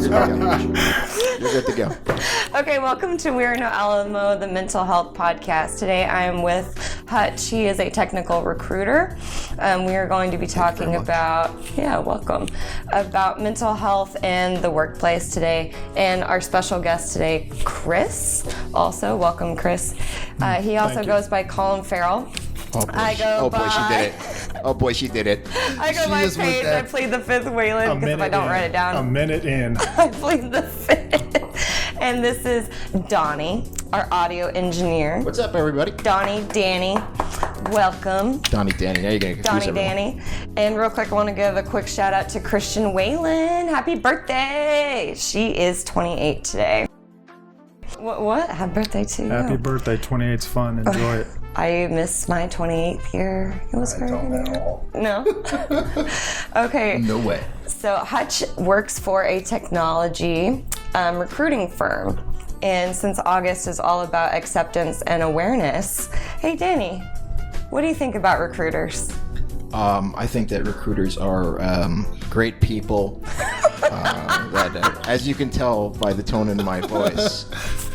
good to go. You're good to go. Okay, welcome to We Are No Alamo, the mental health podcast. Today I am with Hutch. He is a technical recruiter. We are going to be talking about, about mental health and the workplace today. And our special guest today, Chris. Also, welcome, Chris. He also goes by Colin Farrell. Oh boy, she did it. Oh boy, she did it. I go by Paige. I plead the fifth Waylon because if I don't write it down. A minute in. I plead the fifth. And this is Donnie, our audio engineer. What's up, everybody? Danny, welcome. Danny. Now you're going to confuse everyone. Danny. And real quick, I want to give a quick shout out to Christian Whalen. Happy birthday. She is 28 today. What? Happy birthday to you. Happy birthday. 28's fun. Enjoy it. I missed my 28th year. It was great. No? Okay. No way. So Hutch works for a technology recruiting firm. And since August is all about acceptance and awareness, hey, Danny, what do you think about recruiters? I think that recruiters are great people. That, as you can tell by the tone in my voice,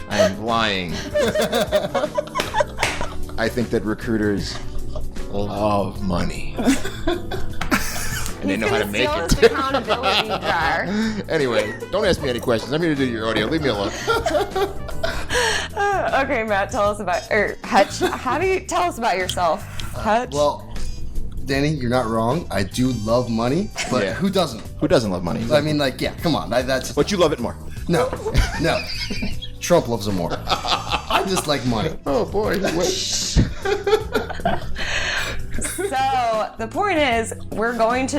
I am lying. I think that recruiters love money. And they know how to make it. Accountability jar. Anyway, don't ask me any questions. I'm here to do your audio. Leave me alone. Okay, Matt, tell us about, Hutch, tell us about yourself, Hutch? Well, Danny, you're not wrong. I do love money, but who doesn't? Who doesn't love money? I mean, come on. That's. But you love it more. No. Trump loves it more. I just like money. Oh boy. So the point is, we want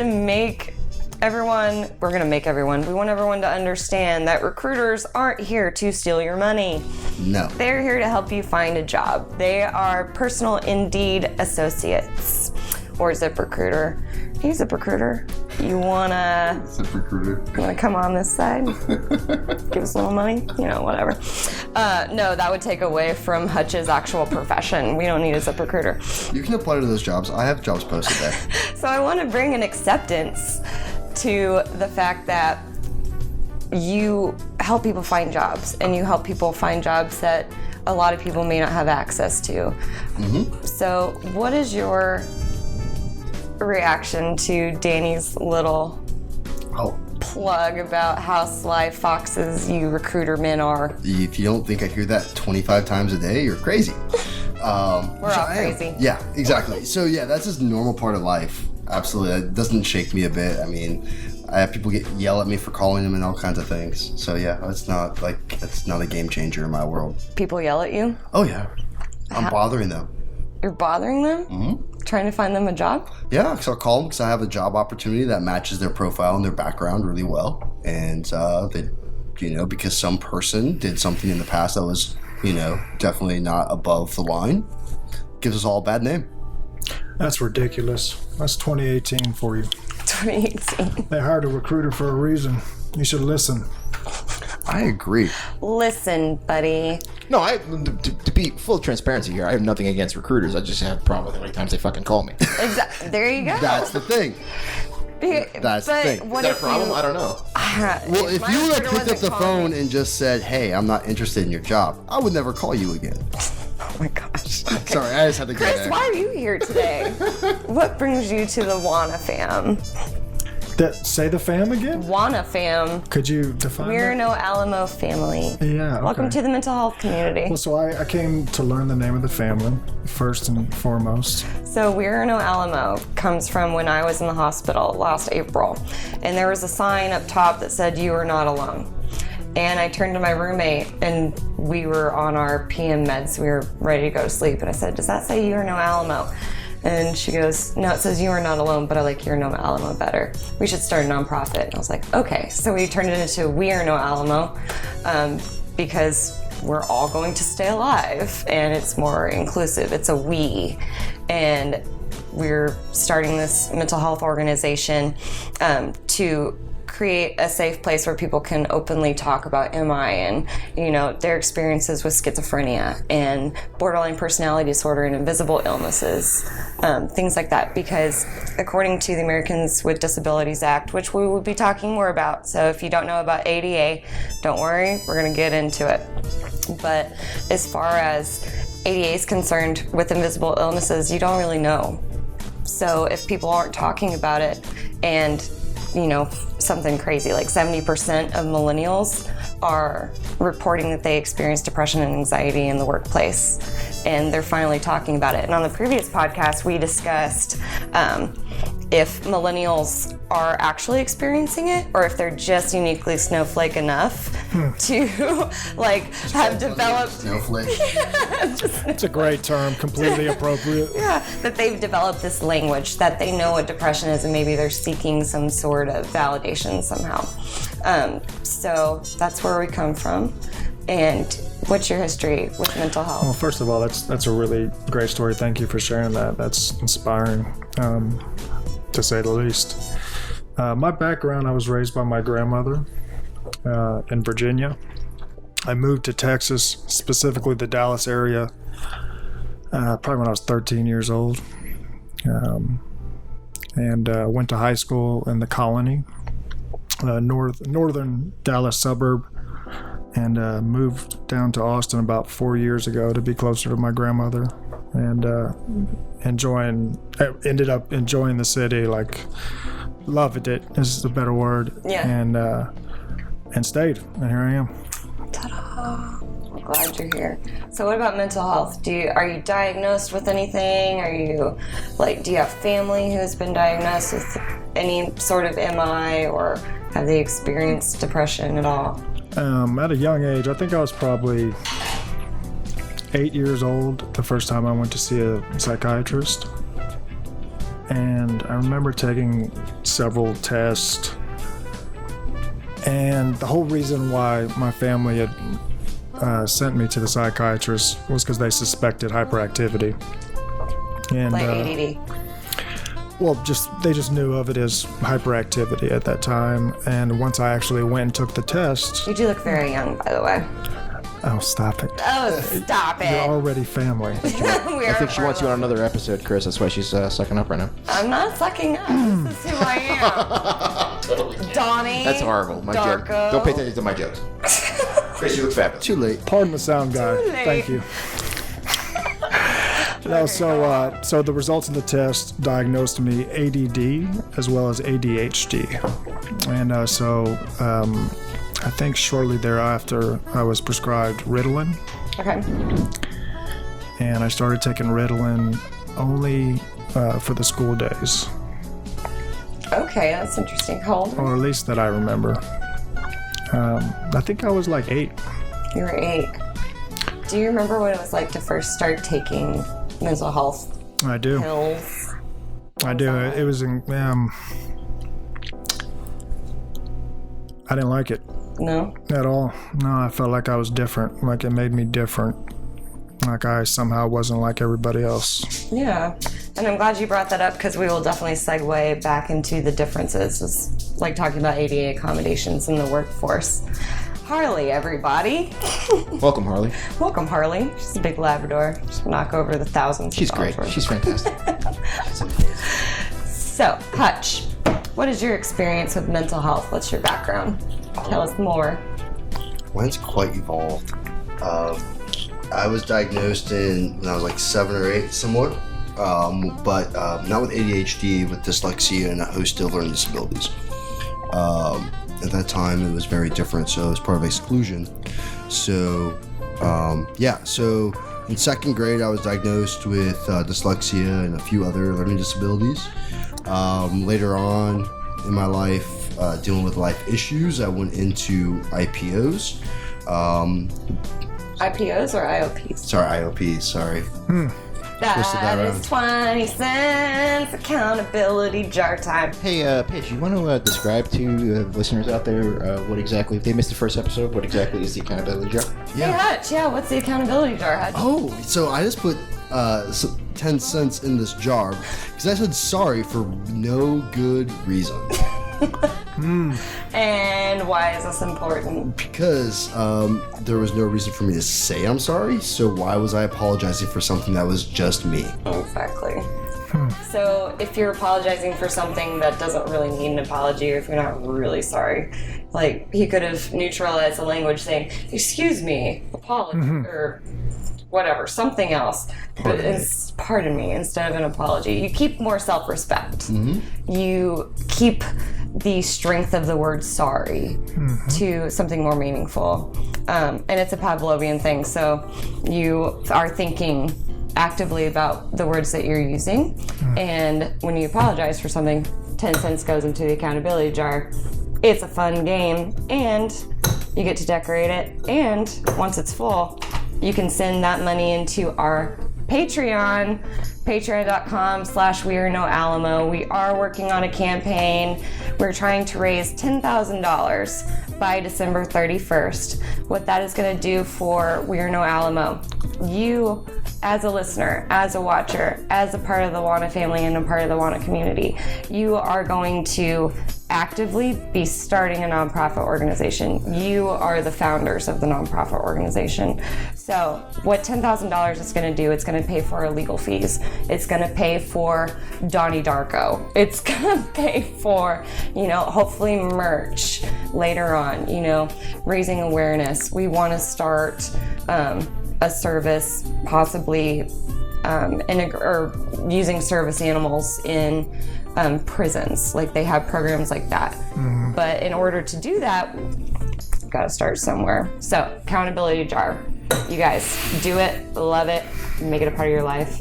everyone to understand that recruiters aren't here to steal your money. No. They're here to help you find a job. They are personal Indeed associates. Or ZipRecruiter. Hey, ZipRecruiter, you wanna come on this side? Give us a little money? Whatever. No, that would take away from Hutch's actual profession. We don't need a ZipRecruiter. You can apply to those jobs. I have jobs posted there. So I want to bring an acceptance to the fact that you help people find jobs, and you help people find jobs that a lot of people may not have access to. Mm-hmm. So what is your reaction to Danny's little plug about how sly foxes you recruiter men are? If you don't think I hear that 25 times a day, you're crazy. We're all crazy. Yeah, exactly. So yeah, that's just a normal part of life. Absolutely. That doesn't shake me a bit. I mean, I have people yell at me for calling them and all kinds of things. So yeah, it's not a game changer in my world. People yell at you? Oh yeah. I'm bothering them. You're bothering them? Mm-hmm. Trying to find them a job? Yeah, because I'll call them because I have a job opportunity that matches their profile and their background really well. And they, because some person did something in the past that was, definitely not above the line, gives us all a bad name. That's ridiculous. That's 2018 for you. 2018. They hired a recruiter for a reason. You should listen. I agree. Listen, buddy. No, to be full transparency here, I have nothing against recruiters. I just have a problem with how many times they fucking call me. Exactly. There you go. That's the thing. That's the thing. Is that a problem? I don't know. Well, if you would have picked up the phone and just said, "Hey, I'm not interested in your job," I would never call you again. Oh my gosh. Okay. Sorry, I just had to go Chris, there. why are you here today? What brings you to the WANA fam? Say the fam again? WANA fam. Could you define We're that? No Alamo family. Yeah, okay. Welcome to the mental health community. Well, so I came to learn the name of the family, first and foremost. So We're No Alamo comes from when I was in the hospital last April. And there was a sign up top that said, "You are not alone." And I turned to my roommate, and we were on our PM meds. We were ready to go to sleep. And I said, "Does that say You Are No Alamo?" And she goes, "No, it says You Are Not Alone, but I like You're No Alamo better. We should start a nonprofit." And I was like, okay. So we turned it into We Are No Alamo because we're all going to stay alive, and it's more inclusive. It's a we. And we're starting this mental health organization to create a safe place where people can openly talk about MI and, their experiences with schizophrenia and borderline personality disorder and invisible illnesses, things like that. Because according to the Americans with Disabilities Act, which we will be talking more about, so if you don't know about ADA, don't worry, we're going to get into it. But as far as ADA is concerned with invisible illnesses, you don't really know. So if people aren't talking about it, and something crazy like 70% of millennials are reporting that they experience depression and anxiety in the workplace, and they're finally talking about it. And on the previous podcast, we discussed if millennials are actually experiencing it, or if they're just uniquely snowflake enough to have developed snowflake. It's a great term, completely appropriate. Yeah, that they've developed this language, that they know what depression is, and maybe they're seeking some sort of validation somehow. So that's where we come from. And what's your history with mental health? Well, first of all, that's a really great story. Thank you for sharing that. That's inspiring, to say the least. My background, I was raised by my grandmother in Virginia. I moved to Texas, specifically the Dallas area, probably when I was 13 years old. And went to high school in the Colony, northern Dallas suburb, and moved down to Austin about 4 years ago to be closer to my grandmother, and ended up enjoying the city, loved it is the better word. Yeah. And stayed, and here I am. Ta-da. I'm glad you're here. So what about mental health? Are you diagnosed with anything? Do you have family who has been diagnosed with any sort of MI, or have they experienced depression at all? At a young age, I think I was probably 8 years old the first time I went to see a psychiatrist. And I remember taking several tests. And the whole reason why my family had sent me to the psychiatrist was because they suspected hyperactivity. And, like ADD? Well, they just knew of it as hyperactivity at that time. And once I actually went and took the test... You do look very young, by the way. Oh, stop it. Oh, stop it. You're already family. I think she wants you on another episode, Chris. That's why she's sucking up right now. I'm not sucking up. This is who I am. Totally. Donnie. That's horrible. My joke. Darko. Don't pay attention to my jokes. Chris, you look fabulous. Too late. Pardon the sound guy. Too late. Thank you. No, so the results of the test diagnosed me ADD as well as ADHD. And I think shortly thereafter I was prescribed Ritalin. Okay. And I started taking Ritalin only for the school days. Okay, that's interesting. How old? Or at least that I remember. I think I was like 8. You were 8. Do you remember what it was like to first start taking mental health I do. pills? I do. It was in... I didn't like it. No? At all. No, I felt like I was different. Like it made me different. Like I somehow wasn't like everybody else. Yeah. And I'm glad you brought that up, because we will definitely segue back into the differences. It's like talking about ADA accommodations in the workforce. Harley, everybody. Welcome, Harley. Welcome, Harley. She's a big Labrador. Just knock over the thousands. She's great. She's fantastic. So, Hutch, what is your experience with mental health? What's your background? Tell us more. Mine's quite evolved. I was diagnosed when I was like 7 or 8, somewhat, but not with ADHD, with dyslexia and a host of learning disabilities. At that time, it was very different, so it was part of exclusion. So, so in 2nd grade, I was diagnosed with dyslexia and a few other learning disabilities. Later on in my life, dealing with life issues, I went into IPOs. IPOs or IOPs? Sorry, IOPs, sorry. That is 20 cents. Accountability jar time. Hey, Paige, you want to describe to the listeners out there what exactly, if they missed the first episode, what exactly is the accountability jar? Hey, Hutch, what's the accountability jar, Hutch? Oh, so I just put 10 cents in this jar because I said sorry for no good reason. And why is this important? Because there was no reason for me to say I'm sorry, so why was I apologizing for something that was just me? Exactly. So if you're apologizing for something that doesn't really need an apology, or if you're not really sorry, like he could have neutralized the language saying, excuse me, apology, or whatever, something else. Pardon me, instead of an apology. You keep more self-respect. You keep the strength of the word sorry to something more meaningful. And it's a Pavlovian thing, so you are thinking actively about the words that you're using, and when you apologize for something, 10 cents goes into the accountability jar. It's a fun game, and you get to decorate it, and once it's full, you can send that money into our Patreon, patreon.com/We Are No Alamo. We are working on a campaign. We're trying to raise $10,000 by December 31st. What that is going to do for We Are No Alamo, you as a listener, as a watcher, as a part of the WANA family and a part of the WANA community, you are going to actively be starting a nonprofit organization. You are the founders of the nonprofit organization. So what $10,000 is going to do, it's going to pay for our legal fees. It's going to pay for Donnie Darko. It's going to pay for, hopefully merch later on, raising awareness. We want to start a service, possibly using service animals in prisons. Like they have programs like that. But in order to do that, we've got to start somewhere. So accountability jar. You guys do it, love it, make it a part of your life.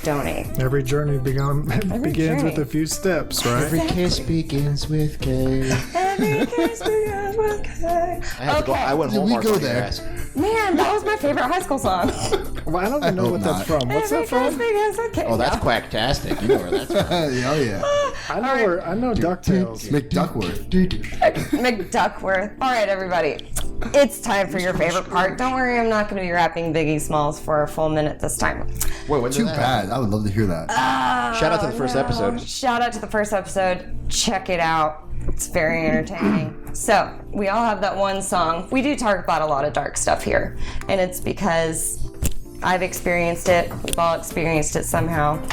Donate. Every journey begins with a few steps, right? Every kiss begins with K. Every kiss begins with K. I went Did we Hallmark go on your there? ass. Man, that was my favorite high school song. Well, I don't even know what that's from. What's that Every kiss from? begins with K. Oh, that's quacktastic. You know where that's from. Oh yeah. I know DuckTales. McDuckworth. McDuckworth. All right, everybody. It's time for your favorite part. Don't worry, I'm not going to be rapping Biggie Smalls for a full minute this time. Wait, when did Too that bad. I would love to hear that. Shout out to the first episode. Shout out to the first episode. Check it out. It's very entertaining. So, we all have that one song. We do talk about a lot of dark stuff here. And it's because I've experienced it. We've all experienced it somehow.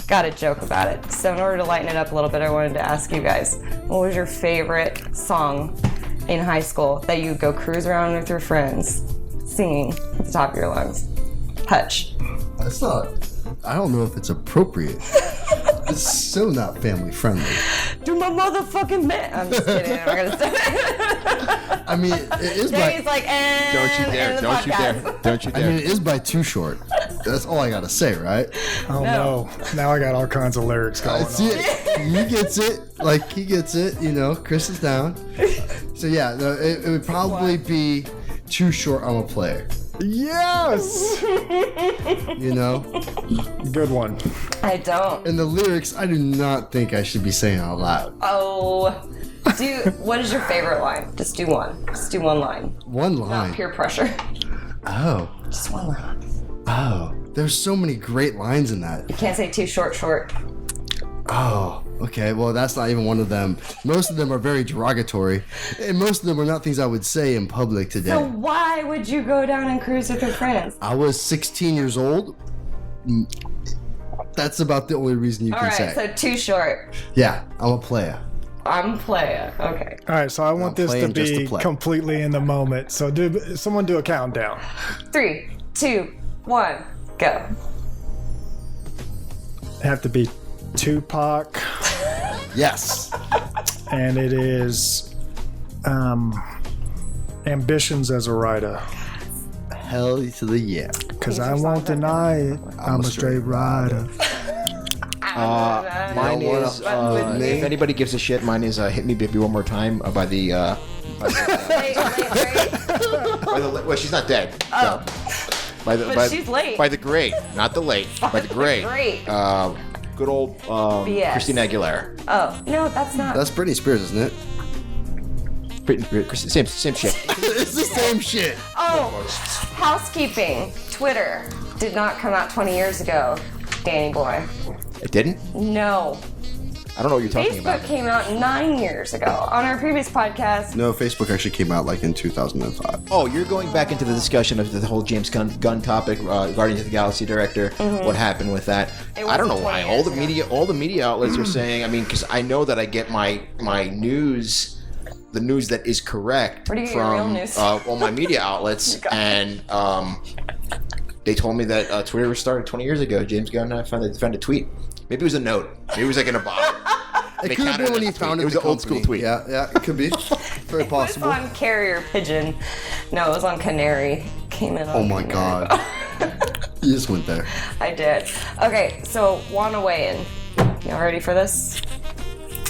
Got to joke about it. So, in order to lighten it up a little bit, I wanted to ask you guys, what was your favorite song in high school that you'd go cruise around with your friends singing at the top of your lungs? Hutch. That's not. I don't know if it's appropriate. It's so not family friendly. Do my motherfucking bit. I'm just kidding. I'm not gonna say it. I mean, it is Danny's by. like, Don't you dare. Don't you dare. Don't you I mean, dare. it is by Too Short. That's all I gotta say, right? Oh no. Now I got all kinds of lyrics going See on. it. He gets it. Like he gets it. Chris is down. So yeah, no, it would probably be Too Short. I'm a player. Yes! Good one. I don't. And the lyrics, I do not think I should be saying out loud. Oh. What is your favorite line? Just do one. Just do one line. One Not line. peer pressure. Oh. Just one line. Oh. There's so many great lines in that. You can't say too short. Oh. Okay, well, that's not even one of them. Most of them are very derogatory, and most of them are not things I would say in public today. So why would you go down and cruise with your friends? I was 16 years old. That's about the only reason you All can right, say. so too short. Yeah, I'm a player. I'm playa. Okay. All right, so I want this to playing just to be play. completely in the moment. So someone do a countdown. 3, 2, 1, go. Have to be Tupac, Yes. and it is Ambitions as a Writer. Hell to the yeah. Because I won't deny it. I'm a straight rider. Mine Y'all wanna is, fuck with me? if anybody gives a shit, mine is Hit Me Baby One More Time by the, Wait. well, she's not dead. Oh. But she's late. By the great, not the late, by the great. Great. Good old BS. Christina Aguilera. Oh, no, that's not. That's Britney Spears, isn't it? Same shit. It's the same shit. Oh, housekeeping. Twitter did not come out 20 years ago, Danny boy. It didn't? No. I don't know what you're talking about. Facebook came out 9 years ago. On our previous podcast, No, Facebook actually came out like in 2005. Oh, you're going back into the discussion of the whole James Gunn topic, Guardians of the Galaxy director. What happened with that? I don't know why. 20 years All the media outlets are saying. I mean, because I know that I get my news, the news that is correct Where do you get your real from news? all my media outlets, and they told me that Twitter was started 20 years ago. James Gunn found a tweet. Maybe it was a note. Maybe it was like in a bottle. It could have been when he founded It was the an old school company. tweet. Yeah, it could be. Very it was possible. on Carrier Pigeon. No, it was on Canary. Came in on Oh my Canary. god. You just went there. I did. Okay, so wanna weigh in. Y'all ready for this?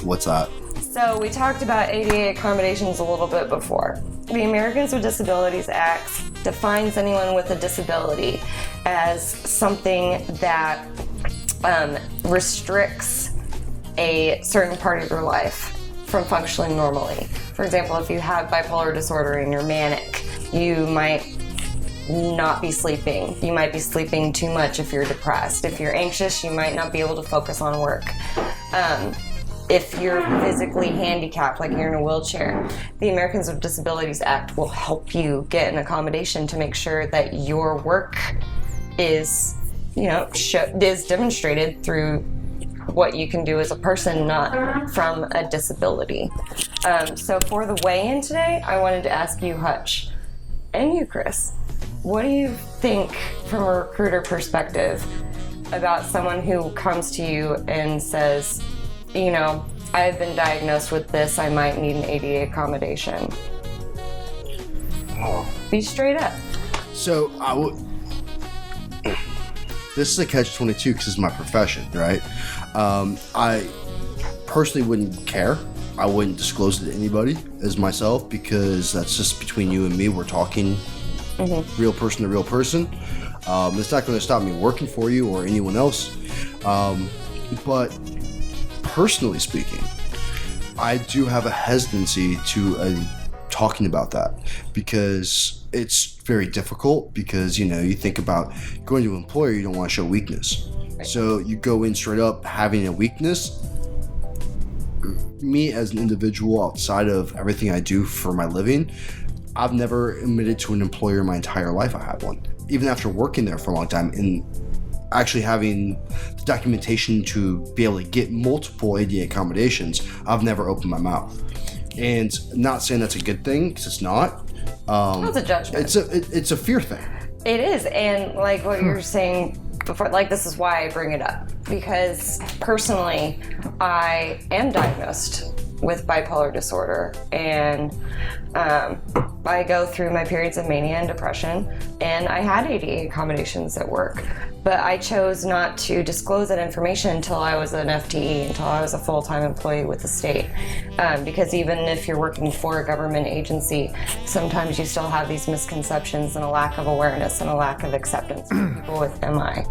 What's that? So we talked about ADA accommodations a little bit before. The Americans with Disabilities Act defines anyone with a disability as something that restricts a certain part of your life from functioning normally. For example, if you have bipolar disorder and you're manic, you might not be sleeping. You might be sleeping too much if you're depressed. If you're anxious, you might not be able to focus on work. If you're physically handicapped, like you're in a wheelchair, the Americans with Disabilities Act will help you get an accommodation to make sure that your work is, is demonstrated through what you can do as a person, not from a disability. So for the weigh-in today, I wanted to ask you, Hutch, and you, Chris, what do you think from a recruiter perspective about someone who comes to you and says, I've been diagnosed with this, I might need an ADA accommodation? Be straight up. So this is a catch-22 because it's my profession, right? I personally wouldn't care. I wouldn't disclose it to anybody as myself because that's just between you and me. We're talking real person to real person. It's not going to stop me working for you or anyone else. But personally speaking, I do have a hesitancy to talking about that because it's very difficult because, you think about going to an employer, you don't want to show weakness. So you go in straight up having a weakness. Me as an individual outside of everything I do for my living, I've never admitted to an employer my entire life I had one. Even after working there for a long time and actually having the documentation to be able to get multiple ADA accommodations, I've never opened my mouth. And not saying that's a good thing, because it's not. That's a judgment. It's a fear thing. It is, and like what you're saying before, like this is why I bring it up, because personally, I am diagnosed with bipolar disorder, and I go through my periods of mania and depression, and I had ADA accommodations at work, but I chose not to disclose that information until I was an FTE, until I was a full-time employee with the state, because even if you're working for a government agency, sometimes you still have these misconceptions and a lack of awareness and a lack of acceptance for people with MI.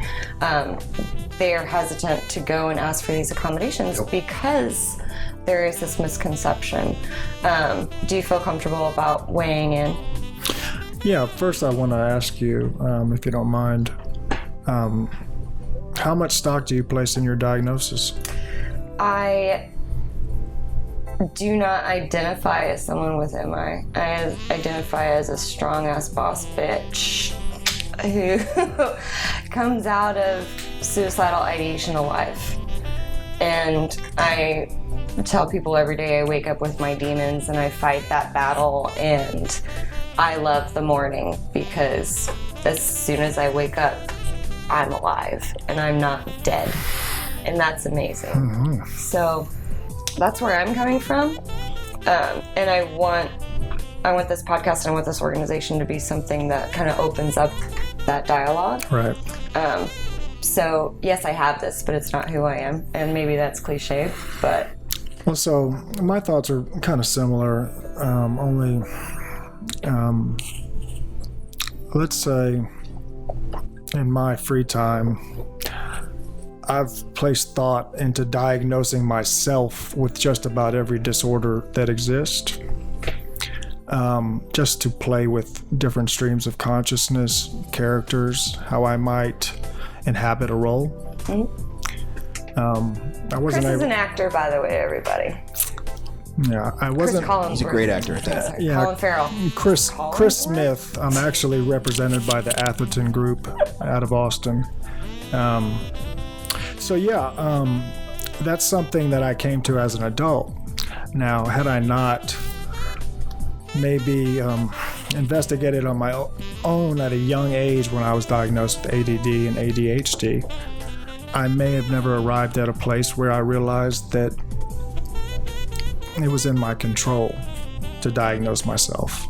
They are hesitant to go and ask for these accommodations because there is this misconception. Do you feel comfortable about weighing in? Yeah, first I want to ask you, if you don't mind, how much stock do you place in your diagnosis? I do not identify as someone with MI. I identify as a strong-ass boss bitch who comes out of suicidal ideation alive. And I tell people every day I wake up with my demons and I fight that battle, and I love the morning because as soon as I wake up, I'm alive and I'm not dead, and that's amazing. Mm-hmm. So that's where I'm coming from, and I want this podcast and I want this organization to be something that kind of opens up that dialogue. Right. So yes, I have this, but it's not who I am, and maybe that's cliche, but Well, so my thoughts are kind of similar, only let's say in my free time, I've placed thought into diagnosing myself with just about every disorder that exists, just to play with different streams of consciousness, characters, how I might inhabit a role. I wasn't Chris is able. an actor, by the way, everybody. Yeah, I Chris wasn't. Collinsworth. He's a great actor at that. Sorry, Yeah. Colin Farrell. Chris Collinsworth? Smith. I'm actually represented by the Atherton Group out of Austin. So yeah, that's something that I came to as an adult. Now, had I not maybe investigated on my own at a young age when I was diagnosed with ADD and ADHD, I may have never arrived at a place where I realized that it was in my control to diagnose myself.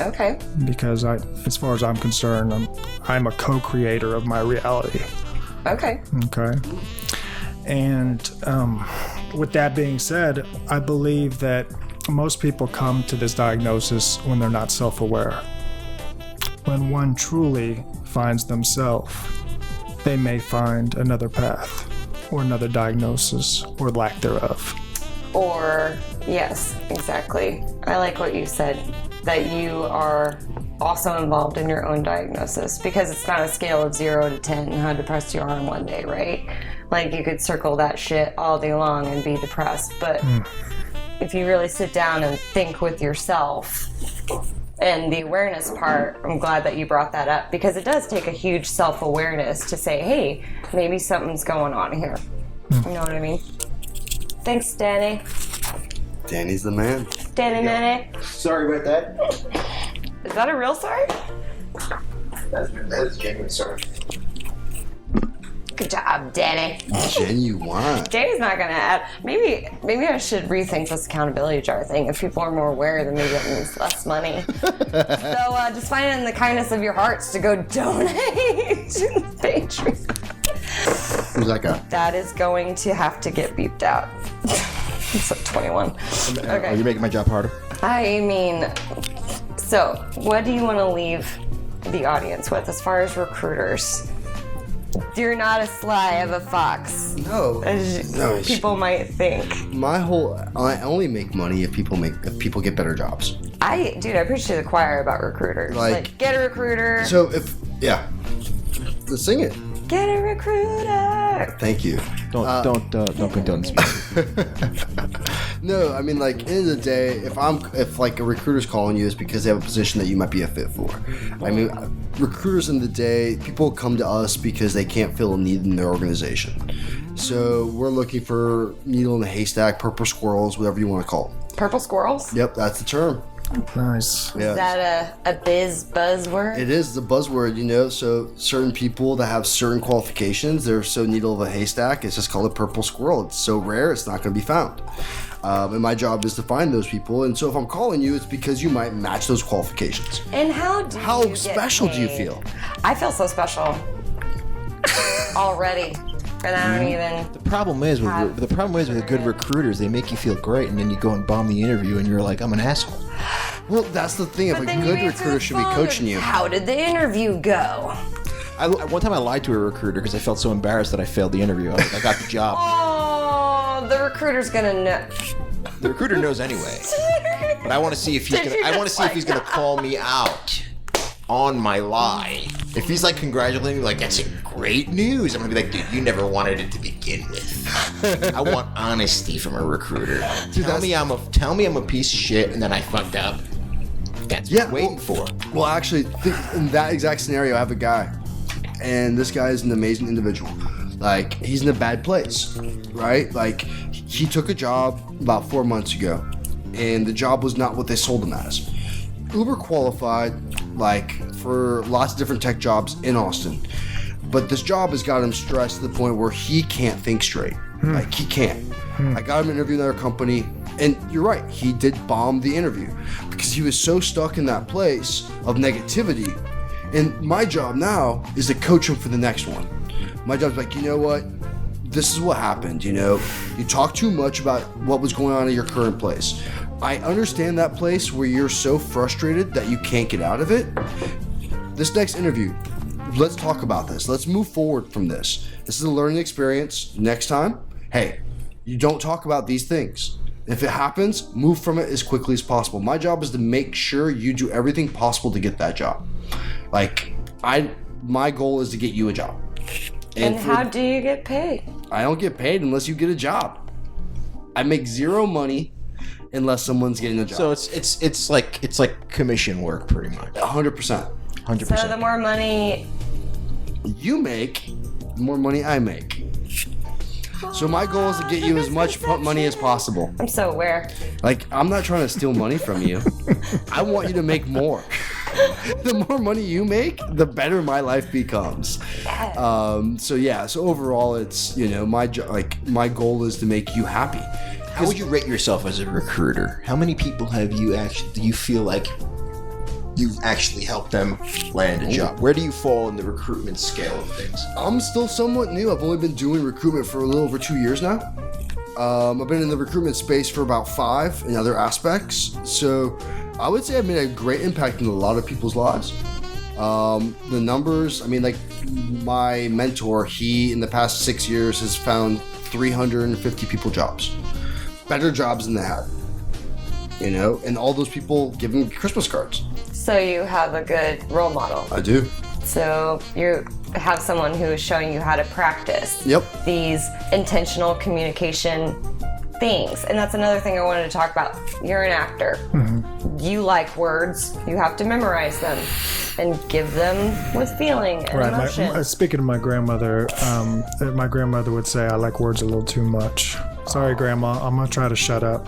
Okay. Because as far as I'm concerned, I'm a co-creator of my reality. Okay. Okay. And with that being said, I believe that most people come to this diagnosis when they're not self-aware. When one truly finds themselves, they may find another path or another diagnosis or lack thereof. Or, yes, exactly. I like what you said, that you are also involved in your own diagnosis, because it's not a scale of 0 to 10 how depressed you are in one day, right? Like, you could circle that shit all day long and be depressed, but if you really sit down and think with yourself, and the awareness part, I'm glad that you brought that up, because it does take a huge self-awareness to say, hey, maybe something's going on here. You know what I mean? Thanks, Danny. Danny's the man. Danny Manny. Sorry about that. Is that a real sorry? That is genuine sorry. Good job, Danny. Genuine. Danny's not gonna add. Maybe I should rethink this accountability jar thing. If people are more aware, then maybe it means less money. So just find it in the kindness of your hearts to go donate to the Patreon. Who's that guy? That is going to have to get beeped out. It's at 21. Are you making my job harder? I mean, so what do you want to leave the audience with as far as recruiters? You're not as sly of a fox No. as people might think. I only make money if people get better jobs. I preach to the choir about recruiters. Like get a recruiter. So let's sing it. Get a recruiter. Thank you. Don't condone speech. No, I mean, like, end of the day, if like a recruiter's calling you, it's because they have a position that you might be a fit for. I mean, recruiters in the day, people come to us because they can't fill a need in their organization. So we're looking for needle in the haystack, purple squirrels, whatever you want to call it. Purple squirrels? Yep, that's the term. Nice. Yeah. Is that a buzzword? It is the buzzword, so certain people that have certain qualifications, they're so needle of a haystack, it's just called a purple squirrel. It's so rare, it's not going to be found. And my job is to find those people, and so if I'm calling you, it's because you might match those qualifications. And how special do you feel? I feel so special already. And I don't even. The problem is with good recruiters, they make you feel great, and then you go and bomb the interview, and you're like, I'm an asshole. Well, that's the thing. If a good recruiter should be coaching you. How did the interview go? One time I lied to a recruiter because I felt so embarrassed that I failed the interview. I was like, I got the job. Oh, the recruiter's gonna know. The recruiter knows anyway. But I want to see if he's gonna call me out on my lie. If he's like congratulating me, like, that's great news, I'm gonna be like, dude, you never wanted it to begin with. I want honesty from a recruiter. Tell me I'm a piece of shit and then I fucked up. That's what I'm waiting for. Well, actually, in that exact scenario, I have a guy, and this guy is an amazing individual. Like, he's in a bad place, right? Like, he took a job about 4 months ago, and the job was not what they sold him as. Uber qualified, like, for lots of different tech jobs in Austin. But this job has got him stressed to the point where he can't think straight. Like, he can't. I got him an interview in another company, and you're right, he did bomb the interview because he was so stuck in that place of negativity. And my job now is to coach him for the next one. My job's like, you know what? This is what happened, You talk too much about what was going on in your current place. I understand that place where you're so frustrated that you can't get out of it. This next interview, let's talk about this. Let's move forward from this. This is a learning experience. Next time, hey, you don't talk about these things. If it happens, move from it as quickly as possible. My job is to make sure you do everything possible to get that job. Like, my goal is to get you a job. And how do you get paid? I don't get paid unless you get a job. I make zero money unless someone's getting a job. So it's like commission work pretty much. 100%. 100%. So the more money You make, the more money I make. So my goal is to get you as much money as possible. I'm so aware. Like, I'm not trying to steal money from you. I want you to make more. The more money you make, the better my life becomes. So overall, it's, my goal is to make you happy. How would you rate yourself as a recruiter? How many people do you feel like you've actually helped them land a job? Where do you fall in the recruitment scale of things? I'm still somewhat new. I've only been doing recruitment for a little over 2 years now. I've been in the recruitment space for about 5 in other aspects. So I would say I've made a great impact in a lot of people's lives. The numbers, my mentor, he in the past 6 years has found 350 people jobs. Better jobs than they had. And all those people give him Christmas cards. So you have a good role model. I do. So you have someone who is showing you how to practice these intentional communication things. And that's another thing I wanted to talk about. You're an actor. Mm-hmm. You like words. You have to memorize them and give them with feeling and emotion. Speaking of my grandmother would say I like words a little too much. Sorry, Grandma. I'm gonna try to shut up.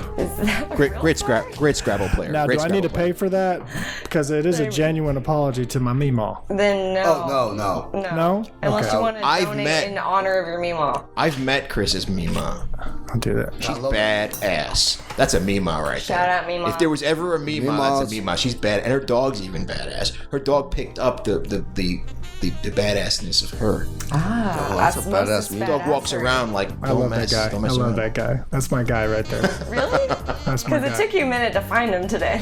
Great Scrabble player. Now, great do I need to pay for that? Because it is a genuine apology to my Meemaw. Then no. Oh, no. No? Unless Okay. you want to donate in honor of your Meemaw. I've met Chris's Mima. I'll do that. She's badass. That's a Mima right Shout there. out Mima. If there was ever a Mima, that's a Mima. She's bad, and her dog's even badass. Her dog picked up the badassness of her. That's a badass Mima. Dog walks around like, I love that guy. Don't I mess love around. that guy. That's my guy right there. Really? That's my Because it guy. took you a minute to find him today.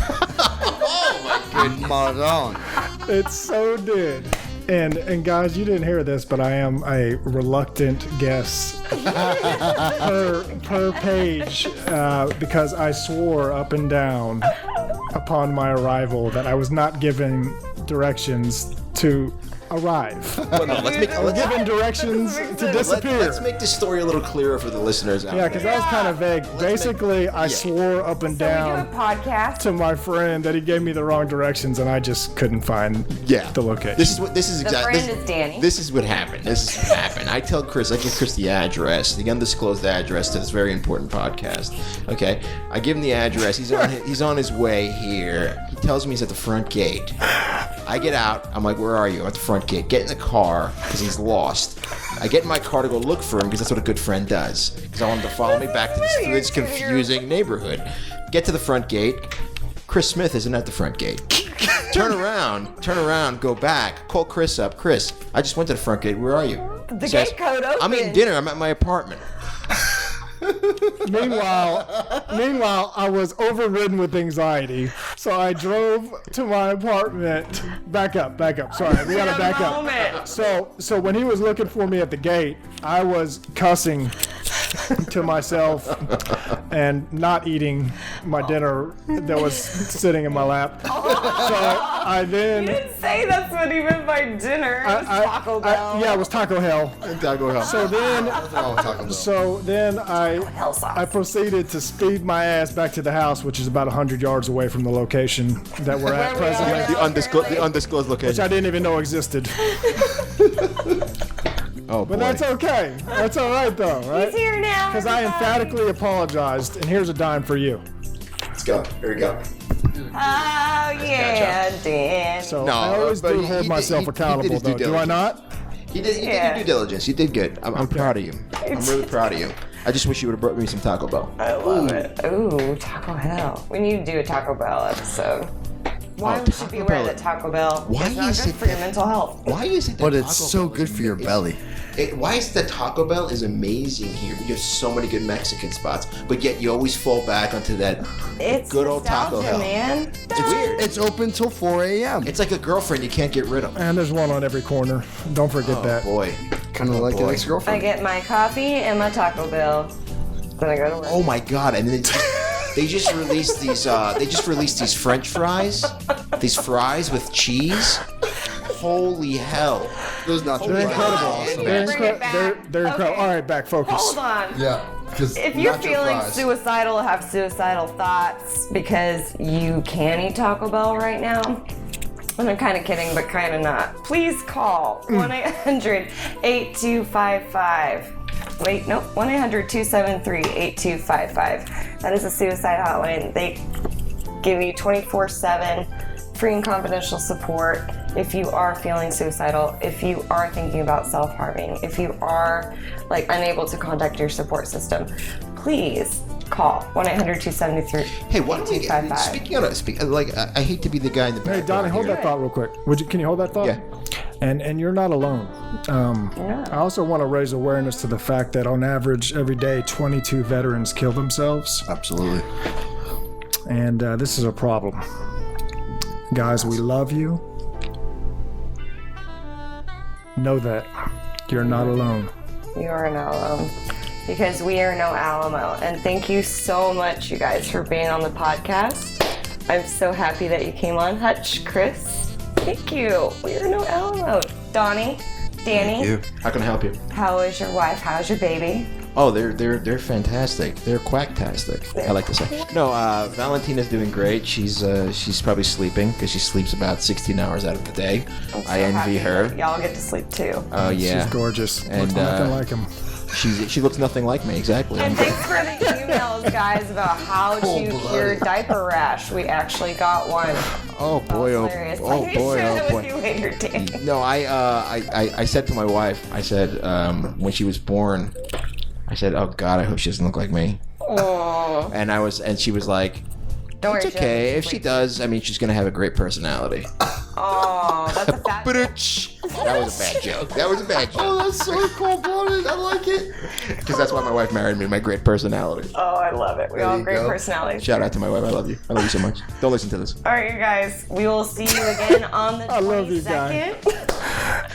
Maron. It so did. And guys, you didn't hear this, but I am a reluctant guest per page because I swore up and down upon my arrival that I was not giving directions to arrive. Well, no, let's Given directions to disappear. Let's make this story a little clearer for the listeners out Yeah, because that was kind of vague. Basically, I swore up and So we do a down podcast. to my friend that he gave me the wrong directions, and I just couldn't find the location. This is The exactly. friend is Danny. This is what happened. I tell Chris, I give Chris the address, the undisclosed address to this very important podcast. Okay, I give him the address. He's on his way here. He tells me he's at the front gate. I get out. I'm like, where are you? I'm at the front gate. Get in the car because he's lost. I get in my car to go look for him because that's what a good friend does. Because I want him to follow me back to this confusing neighborhood. Get to the front gate. Chris Smith isn't at the front gate. Turn around, go back. Call Chris up. Chris, I just went to the front gate. Where are you? The gate code open. I'm eating dinner. I'm at my apartment. Meanwhile, I was overridden with anxiety, so I drove to my apartment. Back up. Sorry, we gotta back up. So when he was looking for me at the gate, I was cussing to myself and not eating my dinner that was sitting in my lap. So I You then. didn't say that's what he meant by dinner. It was Taco Bell. Yeah, it was Taco Hell. Taco Hell. So then, Hell sauce. I proceeded to speed my ass back to the house, which is about 100 yards away from the location that we're at Where we presently, are. The undisclosed which location. I didn't even know existed. Oh, boy. But that's okay. That's all right, though, right? He's here now. Because I everybody. emphatically apologized, and here's a dime for you. Let's go. Here we go. Oh, yeah, Dan. So No, I always but do he hold did- myself he did accountable, his due though. Do I not? You did Yeah. your due diligence. You did good. I'm proud of you. I'm really proud of you. I just wish you would have brought me some Taco Bell. I love it. Ooh, Taco Bell. We need to do a Taco Bell episode. Why would you Taco be aware Bell. that Taco Bell Why is not is good it for your that- mental health? Why is it that But it's Taco so Bell good for your belly. Why is the Taco Bell is amazing here? We have so many good Mexican spots, but yet you always fall back onto that It's good old Taco nostalgia, Hell. man. It's weird. It's open till 4 a.m. It's like a girlfriend you can't get rid of. And there's one on every corner. Don't forget Oh that. boy. Kind of like boy. an I ex-girlfriend. get my coffee and my Taco Bell. Then I go to work. Oh my god! And then they just released these. They just released these French fries. These fries with cheese. Holy hell! Those nachos They're are incredible. awesome. They're, Bring it back. they're incredible. Okay. All right, back focus. Hold on. Yeah, because If you're nacho feeling fries. suicidal, have suicidal thoughts because you can eat Taco Bell right now, and I'm kind of kidding, but kind of not, please call 1-800-8255. Wait, no, 1-800-273-8255. That is a suicide hotline. They give you 24/7 free and confidential support if you are feeling suicidal, if you are thinking about self-harming, if you are like unable to contact your support system. Please call 1-800-273-8255. Hey, one thing. I hate to be the guy in the back. Hey, Donnie, hold that thought real quick. Can you hold that thought? Yeah. And you're not alone. I also want to raise awareness to the fact that on average, every day, 22 veterans kill themselves. Absolutely. And this is a problem. Guys, we love you. Know that you're not alone. You are not alone. Because we are no Alamo. And thank you so much, you guys, for being on the podcast. I'm so happy that you came on. Hutch, Chris, thank you. We are no Alamo. Donnie, Danny, Thank you. How can I help you? how is your wife? How's your baby? Oh, they're fantastic. They're quacktastic, I like to say. No, Valentina's doing great. She's probably sleeping because she sleeps about 16 hours out of the day. I envy Happy her. that y'all get to sleep too. Oh yeah, She's gorgeous. And, Looks nothing like him. she looks nothing like me exactly. And thanks for the emails, guys, about how to cure diaper rash. We actually got one. Oh boy, oh, Hilarious. oh I need to boy, share oh that boy. with you later, Danny. No, I said to my wife, I said when she was born, I said, oh God, I hope she doesn't look like me. Oh, And she was like, don't it's worry. okay. If she does, I mean, she's gonna have a great personality. Oh, that's a fat. That was a bad joke. That was a bad joke. Oh, that's so cold-blooded. I like it. Because that's why my wife married me, my great personality. Oh, I love it. We There all have you great go. personalities. Shout out to my wife. I love you. I love you so much. Don't listen to this. All right, you guys. We will see you again on the 22nd. I love you guys.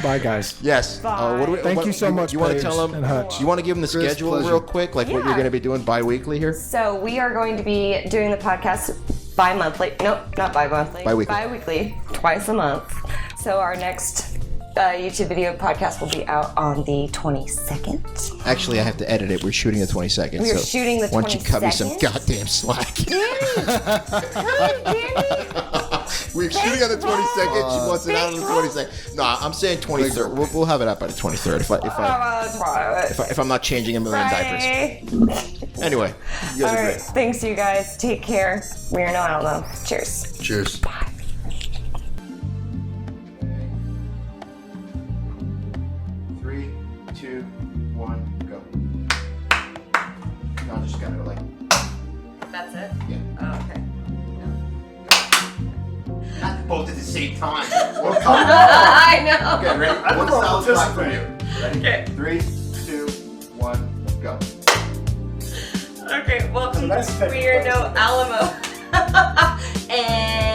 Bye, guys. Yes. Bye. Thank you so much, You want to Paige tell them? and Hutch. You want to give them the Chris, schedule pleasure. real quick, like what you're Yeah. going to be doing bi-weekly here? So we are going to be doing the podcast bi-monthly. Nope, not bi-monthly. Bi-weekly. Bi-weekly, twice a month. So our next YouTube video podcast will be out on the 22nd. Actually, I have to edit it. We're shooting the 22nd. We are so shooting the Why don't you cut me some 22nd? goddamn slack? Danny! We're shooting on the 22nd. She wants it out on the Big 22nd. No, I'm saying 23rd. We'll have it out by the 23rd if I'm not changing a million diapers. Anyway, you guys All are right, great. thanks you guys. Take care. We are no Alamo. Cheers. Cheers. Bye. 3, 2, 1, go. No, I just gotta go like. That's it? Yeah. Oh, okay. Not both at the same time. I know. Okay, ready? I One don't solid clap from you. participate. Ready? Okay. 3, 2, 1, go. Okay, welcome That's to We Are No Alamo. And